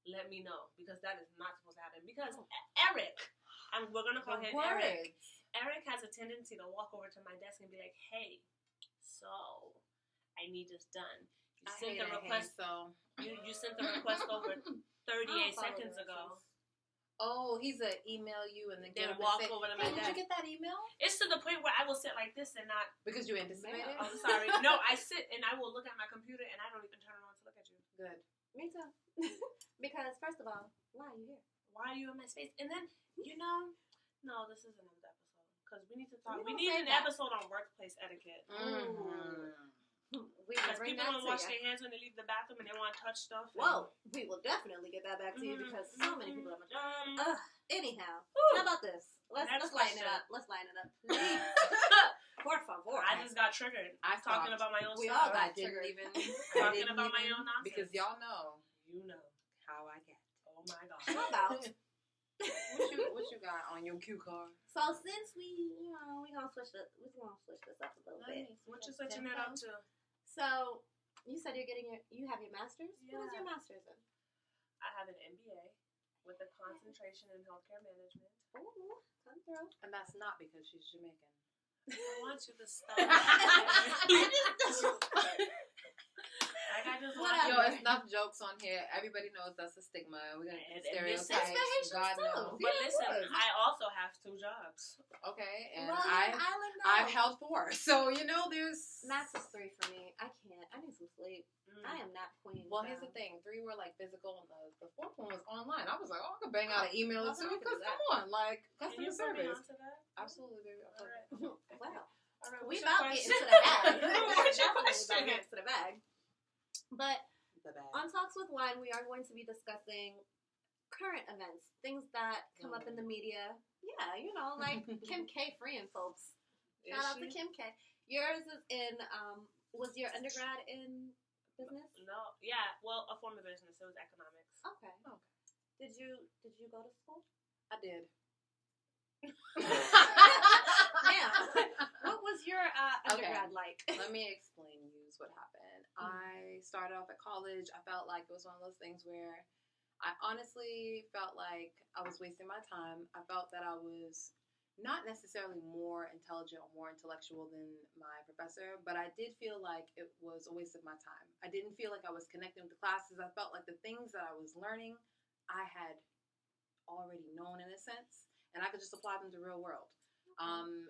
let me know, because that is not supposed to happen. Because Eric, and we're gonna call him Eric. Eric has a tendency to walk over to my desk and be like, "Hey, so I need this done. You sent the request. You sent the request over 38 seconds ago." Oh, he's a email you and then walk over to my desk. Did you get that email? It's to the point where I will sit like this and not because you anticipated. I'm sorry. No, I sit and I will look at my computer and I don't even turn around to look at you. Good. Me too. Because first of all, why are you here? Why are you in my space? And then no, this isn't an episode because we need to talk. We need an episode on workplace etiquette. Mm-hmm. Because people don't wash their hands when they leave the bathroom and they want to touch stuff. Whoa, we will definitely get that back to you because so many people at my job. Anyhow, how about this? Let's lighten it up. Let's lighten it up, please. Por favor. I just got triggered. I'm talking about my own we stuff. all got talking triggered. about my own nonsense. Because y'all know. You know how I get. Oh my God. How about? what you got on your cue card? So since we're gonna switch this up a little bit. What you switching it up to? So you said you have your master's? Yeah. What is your master's in? I have an MBA with a concentration in healthcare management. Ooh, come through. And that's not because she's Jamaican. I want you to stop. I Like, I just Whatever. Yo, want it's enough jokes on here. Everybody knows that's a stigma. We're gonna And stereotypes. this is for Haitians God too. knows. But Yeah, listen, it was. I also have 2 jobs. Okay, and Well, you're an island girl. I've held 4, so there's Max is 3 for me. I can't. I need some sleep. I am not queen. Well, here's the thing: 3 were like physical, and the 4th one was online. I was like, I could bang out an email or 2 because come on, like Can customer you put me service. onto that? Absolutely, baby. All right. Wow. All right, We what's your about to get question? into the bag. What's your Definitely about question? to get into the bag. But The bag. on Talks with Wine, we are going to be discussing current events, things that come up in the media. Yeah, like Kim K freeing folks. Is Shout out to she? Kim K. Yours is in, was your undergrad in business? No, yeah, well, a form of business. It was economics. Okay. Okay. Did you go to school? I did. Now, what was your undergrad like? Let me explain you what happened. I started off at college. I felt like it was one of those things where I honestly felt like I was wasting my time. I felt that I was not necessarily more intelligent or more intellectual than my professor, but I did feel like it was a waste of my time. I didn't feel like I was connecting with the classes. I felt like the things that I was learning, I had already known in a sense, and I could just apply them to the real world.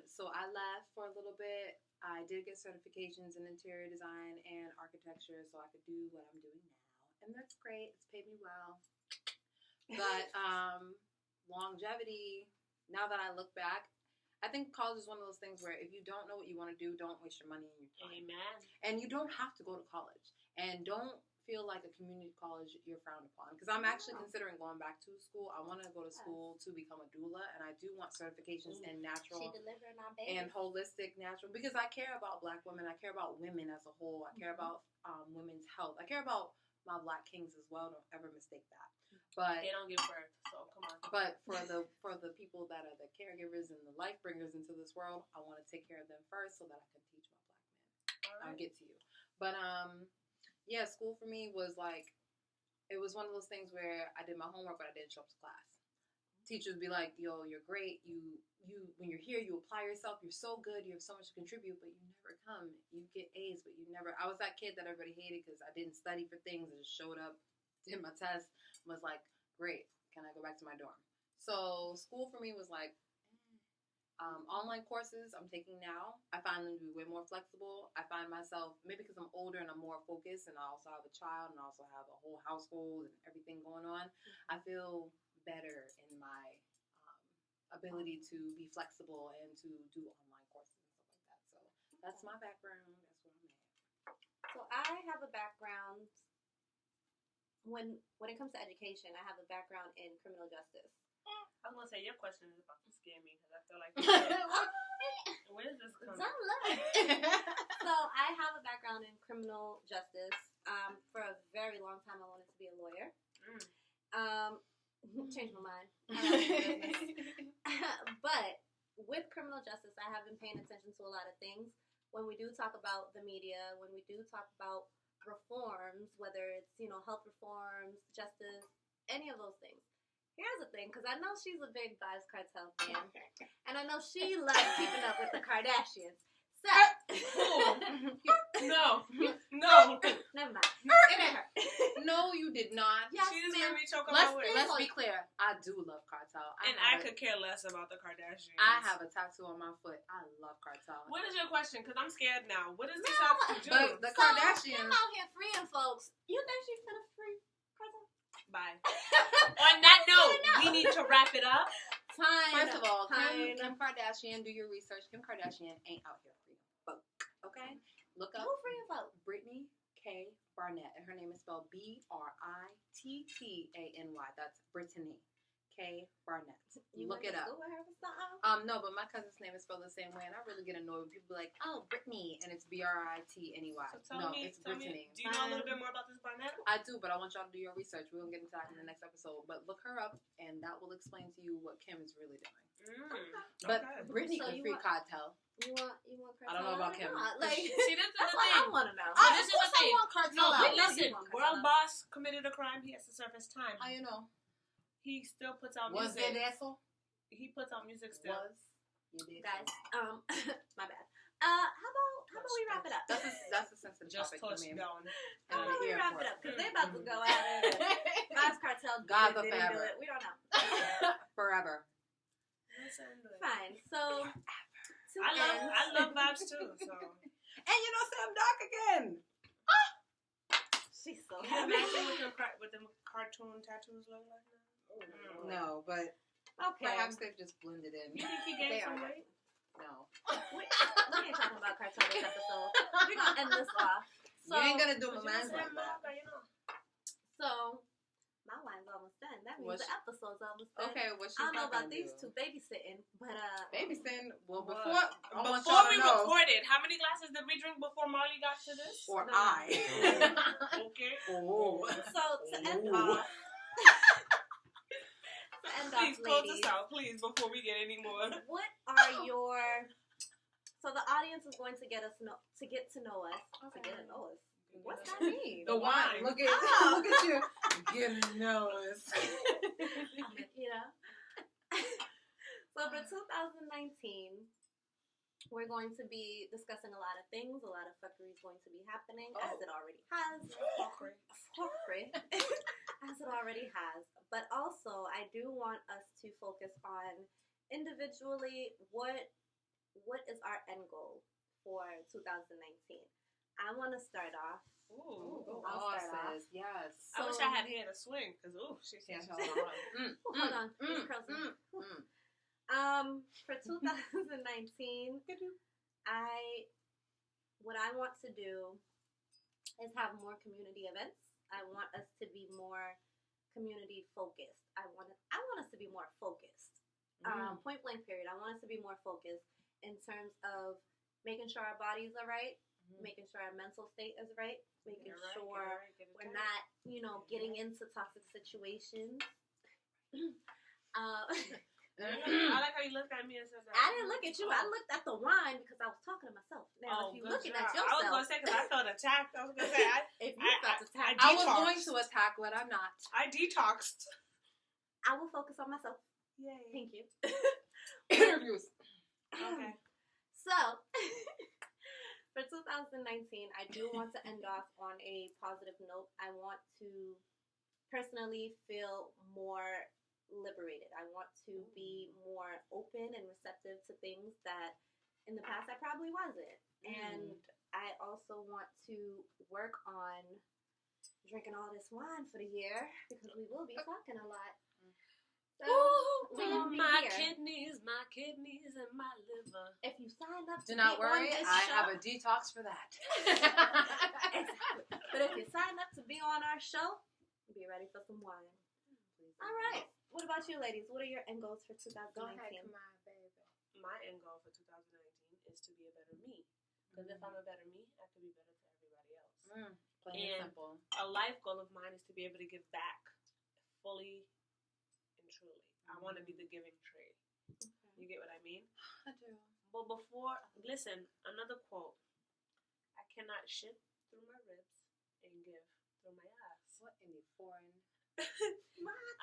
So I left for a little bit. I did get certifications in interior design and architecture, so I could do what I'm doing now, and that's great. It's paid me well. But longevity, now that I look back, I think college is one of those things where if you don't know what you want to do, don't waste your money and your time. Amen. And you don't have to go to college. And don't feel like a community college you're frowned upon. Because I'm actually considering going back to school. I want to go to school to become a doula, and I do want certifications in natural delivering our baby. and holistic natural, because I care about Black women. I care about women as a whole. I care about women's health. I care about my Black kings as well. Don't ever mistake that. But They don't give birth, so come on. But for the people that are the caregivers and the life bringers into this world, I want to take care of them first so that I can teach my Black men. All I'll right. get to you. But yeah, school for me was like, it was one of those things where I did my homework, but I didn't show up to class. Teachers would be like, yo, you're great. You when you're here, you apply yourself. You're so good. You have so much to contribute, but you never come. You get A's, but you never. I was that kid that everybody hated because I didn't study for things. I just showed up, did my test, was like, great. Can I go back to my dorm? So school for me was like, online courses I'm taking now, I find them to be way more flexible. I find myself, maybe because I'm older and I'm more focused, and I also have a child and I also have a whole household and everything going on, I feel better in my ability to be flexible and to do online courses and stuff like that. So that's my background. That's where I'm at. So I have a background, when it comes to education, I have a background in criminal justice. I was gonna say your question is about to scare me because I feel like where is this coming? Don't love it. So I have a background in criminal justice. For a very long time, I wanted to be a lawyer. Changed my mind. I like business. But with criminal justice, I have been paying attention to a lot of things. When we do talk about the media, when we do talk about reforms, whether it's health reforms, justice, any of those things. Here's the thing, because I know she's a big Vibes Cartel fan, and I know she loves keeping up with the Kardashians. So, No. never mind. It ain't her. No, you did not. Yes, She just ma'am. made me choke on my words. Let's be clear. I do love Cartel. And I could care less about the Kardashians. I have a tattoo on my foot. I love Cartel. What is your question? Because I'm scared now. What does this have to do? But the So, Kardashians. Kim out here freeing folks. You think she's gonna free Cartel? Bye. On that note, we need to wrap it up. Fine. First of all, fine. Kim Kardashian, do your research. Kim Kardashian ain't out here freeing folk. Okay? Look up Who freeing folks? Brittany K. Barnett. And her name is spelled Brittany. That's Brittany K. Barnett. You Look went it to up. school with her or something? No, but my cousin's name is spelled the same way, and I really get annoyed when people be like, "Oh, Brittany," and it's Brittany. So No, tell it's me, Brittany. do you know a little bit more about this Barnett? I do, but I want y'all to do your research. We're gonna get into that in the next episode. But look her up, and that will explain to you what Kim is really doing. But Okay. Brittany So can you free want- Cartel. You want Cartel? I don't know about Kim. Like, See, this is that's the what thing. I want to know. But this is the thing. want Cartel No, I but know listen, you want World Cartel. Boss committed a crime. He has to serve his time. How you know? He still puts out Was music. it asshole? He puts out music still. Was. You did. Guys, my bad. How about we wrap it up? That's a sensitive Just topic touch for me. down. How about we wrap it up? Because they about to go at it. Vibes Cartel God didn't do forever. it. We don't know. Forever. Fine. So I love vibes too. So And you don't say I'm dark again. she's so can you happy. imagine what them cartoon tattoos look like now? No, but Okay. perhaps they've just blended in. You think he They gained some are. weight? No. We ain't talking about Cartel this episode. We're gonna end this off. So, you ain't gonna do my But man's you like know, that. you know. so my wine's almost done. That means What's- the episode's almost done. Okay, what she's I don't know not about gonna these do. two babysitting, but Babysitting. Well, What? before I want Before y'all we to know, recorded, how many glasses did we drink before Marley got to this? or No. I. Okay. Oh. so to end Ooh. off, Please close ladies, us out, please, before we get any more. what are your? So the audience is going to get us to get to know us. To get to know us. What's that mean? The wine. Look at Oh. look at you. Get to know us. You know. So for 2019, we're going to be discussing a lot of things. A lot of fuckery is going to be happening, as it already has. Fuckery. As it already has. But also, I do want us to focus on individually what is our end goal for 2019. I want to start off. Ooh. I'll start off. Yes. I wish I had hair to swing, because, she's Yeah, so hold on. Hold on. These curls are- For 2019, what I want to do is have more community events. I want us to be more community focused. I want us to be more focused. Point blank period. I want us to be more focused in terms of making sure our bodies are right, making sure our mental state is right, making sure we're not, getting into toxic situations. I like how you looked at me and said that. I didn't look at you. I looked at the wine because I was talking to myself. Now, if you're looking at yourself, I was going to say, because I felt attacked. I was going to say, if you felt attacked, I was going to attack, but I'm not. I detoxed. I will focus on myself. Yay. Thank you. Interviews. So, Okay. for 2019, I do want to end off on a positive note. I want to personally feel more liberated. I want to be more open and receptive to things that in the past I probably wasn't. And I also want to work on drinking all this wine for the year because we will be talking a lot. So, we gonna be my here. kidneys, and my liver. If you sign up to Do not be worry, on this I show, have a detox for that. exactly. But if you sign up to be on our show, be ready for some wine. All right. What about you, ladies? What are your end goals for 2019? Go ahead, come on, baby. My end goal for 2019 is to be a better me. Because if I'm a better me, I can be better to everybody else. Plain and simple. A life goal of mine is to be able to give back fully and truly. I want to be the giving tree. You get what I mean? I do. But before, listen, another quote. I cannot shit through my ribs and give through my ass. What in the foreign?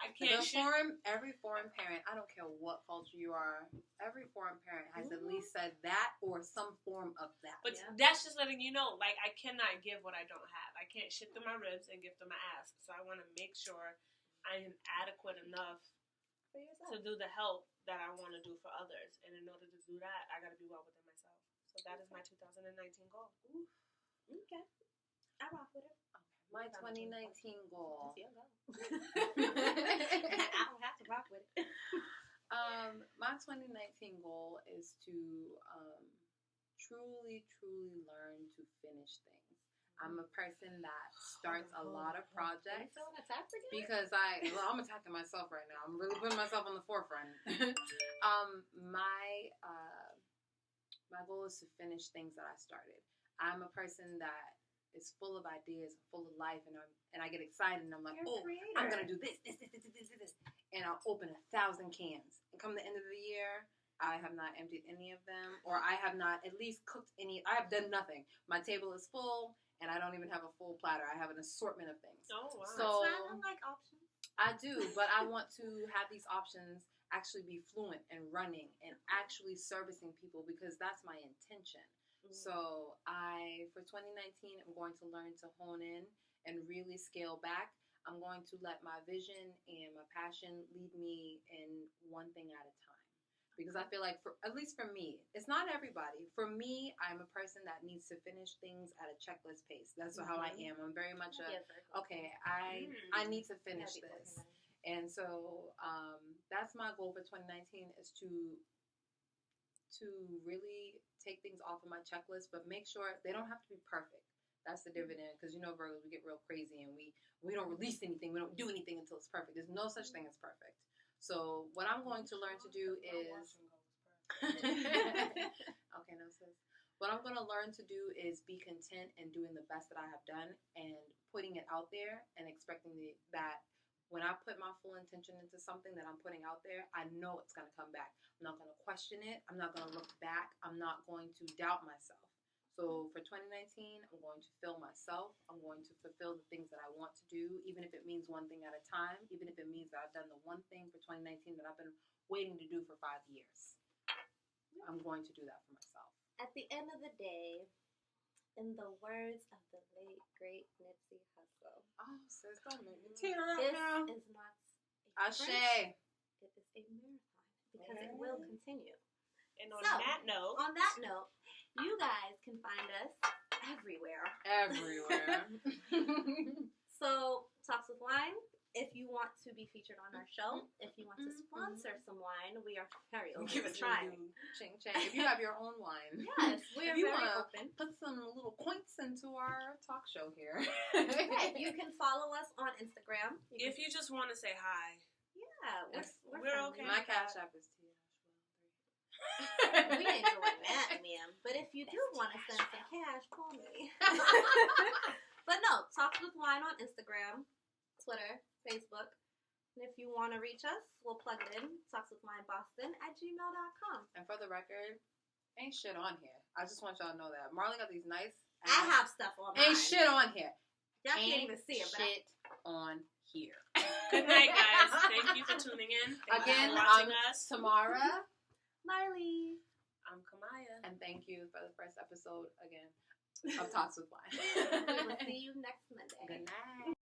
I can't shit. Every foreign parent, I don't care what culture you are, every foreign parent has at least said that or some form of that. But that's just letting you know, like, I cannot give what I don't have. I can't shit through my ribs and give through my ass. So I want to make sure I am adequate enough to do the help that I want to do for others. And in order to do that, I got to be well within myself. So that is my 2019 goal. Ooh. Okay. I rock with it. My 2019 goal. That's your goal. I don't have to rock with it. My 2019 goal is to truly learn to finish things. I'm a person that starts a lot of projects because I'm attacking myself right now. I'm really putting myself on the forefront. My goal is to finish things that I started. I'm a person that is full of ideas, full of life, and I get excited and I'm like, I'm gonna do this, and I'll open 1,000 cans. And come the end of the year, I have not emptied any of them, or I have not at least cooked any. I have done nothing. My table is full, and I don't even have a full platter. I have an assortment of things. Oh wow! So I don't like options. I do, but I want to have these options actually be fluent and running and actually servicing people because that's my intention. So for 2019, I'm going to learn to hone in and really scale back. I'm going to let my vision and my passion lead me in one thing at a time. Because I feel like, at least for me, it's not everybody. For me, I'm a person that needs to finish things at a checklist pace. That's how I am. I'm very much okay, I need to finish this. And so that's my goal for 2019 is to really take things off of my checklist, but make sure they don't have to be perfect. That's the dividend, because Virgos, we get real crazy and we don't release anything. We don't do anything until it's perfect. There's no such thing as perfect. So what I'm going to learn to do is okay, no sis. What I'm going to learn to do is be content in doing the best that I have done and putting it out there and expecting that when I put my full intention into something that I'm putting out there, I know it's going to come back. I'm not going to question it. I'm not going to look back. I'm not going to doubt myself. So for 2019, I'm going to fill myself. I'm going to fulfill the things that I want to do, even if it means one thing at a time, even if it means that I've done the one thing for 2019 that I've been waiting to do for 5 years. I'm going to do that for myself. At the end of the day, in the words of the late, great Nipsey Hussle. Oh, sis, don't make me tear up now. This is not a sprint. It is a marathon, because it will continue. And on that note, you guys can find us everywhere. So, Talks with Wine. If you want to be featured on our show, if you want to sponsor some wine, we are very open to trying. Ching ching. If you have your own wine, yes, we are very open. Put some little points into our talk show here. Right, you can follow us on Instagram. If you just want to say hi. Yeah, we're okay. My Cash App is we ain't doing that, ma'am. But if you do want to send some cash, call me. But no, Talks with Wine on Instagram, Twitter, Facebook. And if you want to reach us, we'll plug it in, talkswithwineboston@gmail.com. And for the record, ain't shit on here. I just want y'all to know that. Marley got these nice I have stuff on mine. Ain't shit on here. Y'all can't even see it, but shit on here. Good night, guys. Thank you for tuning in. Again, I'm Tamara. Marley. I'm Kamaya. And thank you for the first episode again of Talks with Wine. We will see you next Monday. Good night.